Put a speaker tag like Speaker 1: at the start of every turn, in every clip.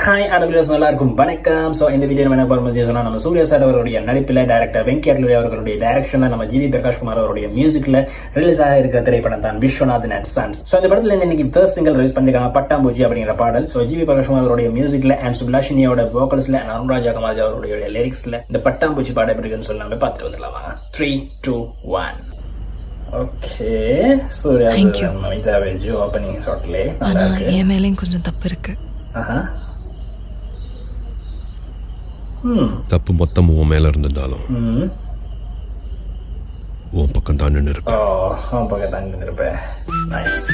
Speaker 1: Hi அனைவரும் நல்லா இருக்கும் வணக்கம். ஸோ இந்த வீடியோ என்ன பார்த்து சொன்னால் நம்ம சூர்யா சார் அவருடைய நடிப்பில் டைரக்டர் வெங்கி அட்லூரி அவர்களுடைய டைரக்ஷனில் நம்ம ஜிவி பிரகாஷ்குமார் அவருடைய மியூசிக்கில் ரிலீஸ் ஆக இருக்கிற திரைப்படம் தான் விஸ்வநாதன் அண்ட் சன்ஸ். ஸோ இந்த படத்தில் இன்னைக்கு ஃபர்ஸ்ட் சிங்கிள் ரிலீஸ் பண்ணிருக்காங்க பட்டாம்பூச்சி அப்படிங்கிற பாடல். ஸோ ஜிவி பிரகாஷ்குமார் அவருடைய மியூசிக்கில் அண்ட் சுப்லாஷினியோட வோக்கல்ஸ்ல அண்ட் அருண்ராஜா கமாஜ் அவருடைய லிரிக்ஸ்ல இந்த பட்டாம்பூச்சி பாடம் எப்படி இருக்குன்னு சொல்லி நம்ம பார்த்துட்டு வந்துடலாம். 3, 2, 1. ஓகே, சூர்யா மமிதா வெஜ் ஓப்பனிங் ஷாட்லே
Speaker 2: என் மேலேயும் கொஞ்சம் தப்பு இருக்கு.
Speaker 3: தப்பு மொத்தம் உன் மேல இருந்திருந்தாலும் உன் பக்கம் தான் நின்று இருப்பேன்.
Speaker 1: உன் பக்கம் தான் நின்று இருப்பேன். Nice.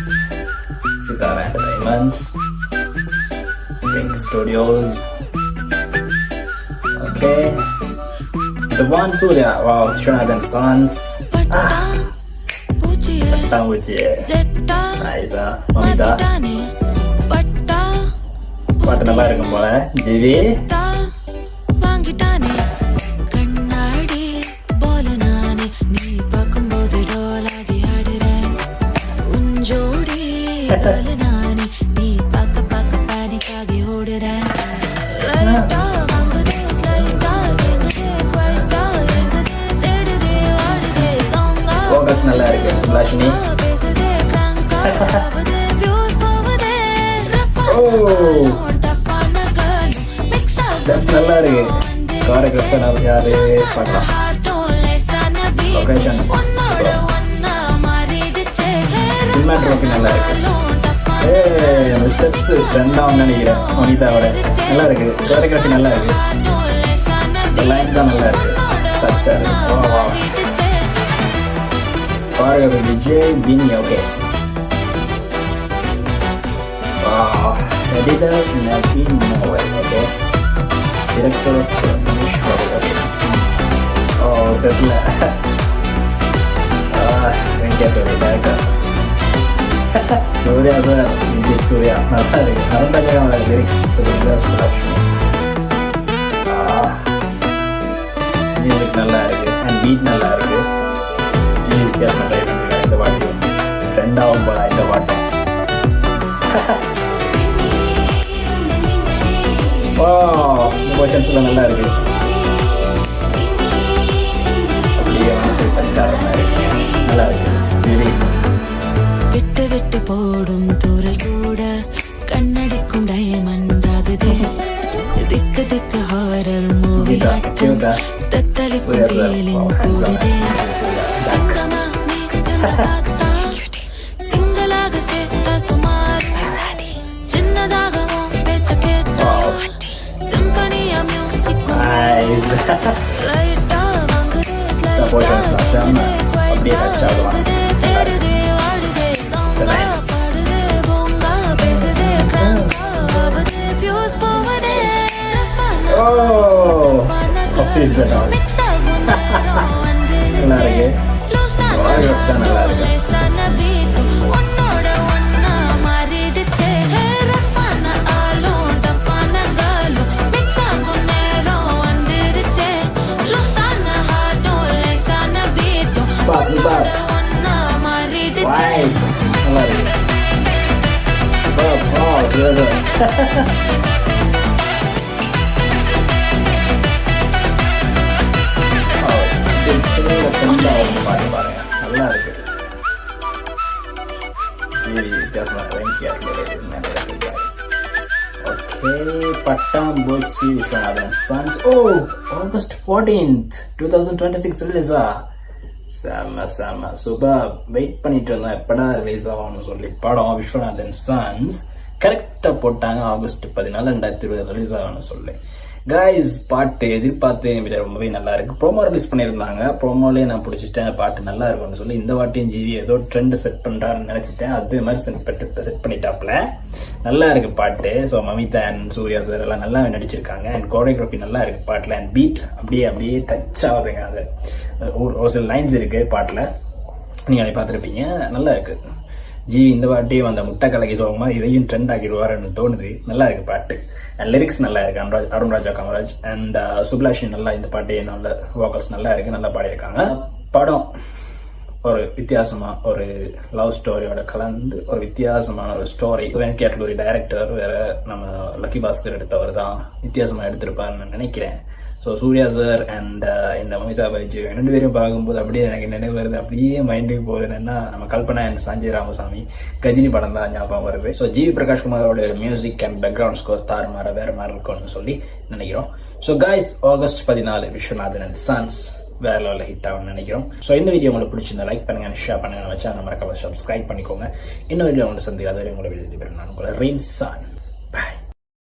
Speaker 1: Sithara entertainments, pink studios. Okay, The One Surya, wow, Shonathan Sons. பட்டாம்பூச்சி நைஸா. மமிதா பாட்டு நல்லா இருக்கும் போல. ஜிவி நல்லா இருக்கு. சுப்லாஷினி நல்லா இருக்கு. கோரியோகிராஃபர் யாரு பார்க்கலாம். லொகேஷன்ஸ் சினிமாட்டோகிராஃபி நல்லா இருக்கு. அந்த ஸ்டெப்ஸ் ரெண்டாவது நினைக்கிறேன் மமிதாவோட நல்லா இருக்கு. கோரியோகிராஃபி நல்லா இருக்கு. லைன் தான் நல்லா இருக்கு. தச்சாரு choreography Vijay Bini. Okay, editor Naveen Moval. Okay, director of Vishwa. Oh, settle. Venkya Tore director. Surya sir, Vijay Surya. நல்லா இருக்கு. Arunraja lyrics, production. மியூசிக் நல்லா இருக்கு அண்ட் பீட் நல்லா இருக்கு. ஜி வித்தியாசம் ட்ரை பண்ணிருக்காங்க இந்த பாட்டு. ரெண்டாவும் போல இந்த பாட்டம். இமோஷன்ஸ்லாம் நல்லா இருக்கு. அப்படியே மனசு பஞ்சார மாதிரி நல்லா இருக்கு.
Speaker 2: விட்டு விட்டு போடும் தூரல் கூட கண்ணடிக்கும் டைமண்ட் ஆகுதே. திக்கு திக்கு ஹாரர் மூவி ஆட்டம் தத்தளிக்கும் ஃபீலிங் கூடுதே. சிங்கமா நீ பார்த்தா சிங்களாக ஸ்டேட்டஸ் சுமார் சின்னதாகவும் பேச்ச கேட்டா சிம்பனியா மியூசிக் லைட்டா வாங்குதே ஸ்லைட்டா
Speaker 1: செம்ம. அப்படியே டச் ஆகலாம். நல்லா இருக்கு. நல்லா இருக்கு. நல்லா இருக்கு. ஓகே, பட்டாம்பூச்சி விஸ்வநாதன் சன்ஸ். August 14th, 2026 ரிலீஸா? செம்ம செம்ம சூப்பர். வெயிட் பண்ணிட்டு இருந்தோம் எப்படா ரிலீஸ் ஆகும்னு சொல்லி. படம் விஸ்வநாதன் சன்ஸ் கரெக்டாக போட்டாங்க. ஆகஸ்ட் 14, 2020 ரிலீஸ் ஆகும்னு சொல்லி. கைஸ், பாட்டு எதிர்பார்த்து வீடியோ ரொம்பவே நல்லா இருக்கு. ப்ரோமோ ரிலீஸ் பண்ணியிருந்தாங்க. ப்ரோமோலேயே நான் பிடிச்சிட்டேன். பாட்டு நல்லா இருக்கும்னு சொல்லி இந்த வாட்டியும் ஜிவி ஏதோ ட்ரெண்ட் செட் பண்ணுறான்னு நினச்சிட்டேன். அதே மாதிரி செட் பண்ணிட்டாப்ல. நல்லா இருக்கு பாட்டு. So Mamitha and Suriya sir எல்லாம் நல்லா நடிச்சிருக்காங்க. அண்ட் கோரியோகிராஃபி நல்லா இருக்கு பாட்டில். அண்ட் பீட் அப்படியே டச் ஆகுதுங்க. அது ஒரு சில லைன்ஸ் இருக்கு பாட்டில், நீங்கள் அதை பார்த்துருப்பீங்க. நல்லா இருக்கு. ஜிவி இந்த வாட்டி அந்த முட்டை கலக்கி சோகமா இதையும் ட்ரெண்ட் ஆகிடுவாருன்னு தோணுது. நல்லா இருக்கு பாட்டு. அண்ட் லிரிக்ஸ் நல்லா இருக்கு. அருண்ராஜா கமராஜ் அண்ட் சுப்லாஷினி நல்லா இந்த பாட்டு நல்ல வோக்கல்ஸ் நல்லா இருக்கு. நல்லா பாடியிருக்காங்க. படம் ஒரு வித்தியாசமாக ஒரு லவ் ஸ்டோரியோட கலந்து ஒரு வித்தியாசமான ஒரு ஸ்டோரி. கேட்டகரி டைரக்டர் வேற நம்ம லக்கி பாஸ்கர் எடுத்தவர் தான் வித்தியாசமாக எடுத்திருப்பாருன்னு நினைக்கிறேன். ஸோ சூர்யா சார் அண்ட் இந்த மமிதா பைஜி 2 பேரும் பார்க்கும்போது அப்படியே எனக்கு நினைவு வருது, அப்படியே மைண்டுக்கு போகுது என்னன்னா நம்ம கல்பனா அண்ட் சஞ்சய் ராமசாமி கஜினி படம் தான் ஞாபகம் வருது. ஸோ ஜிவி பிரகாஷ் குமாரோட மியூசிக் அண்ட் பேக்ரவுண்ட் ஸ்கோர் தாறுமாற வேற மாதிரி இருக்கும்னு சொல்லி நினைக்கிறோம். So guys, August 14 Viswanathan and sons வேற லெவலில் ஹிட் ஆகும்னு நினைக்கிறோம். ஸோ இந்த வீடியோ உங்களுக்கு பிடிச்சிருந்தா லைக் பண்ணுங்க, ஷேர் பண்ணுங்க, வச்சா நம்ம மறக்காம சப்ஸ்கிரைப் பண்ணிக்கோங்க. இன்னொரு வீடியோ உங்களுக்கு சந்திக்காத உங்களை வெளியே நான் உங்களை ரீன்சான்.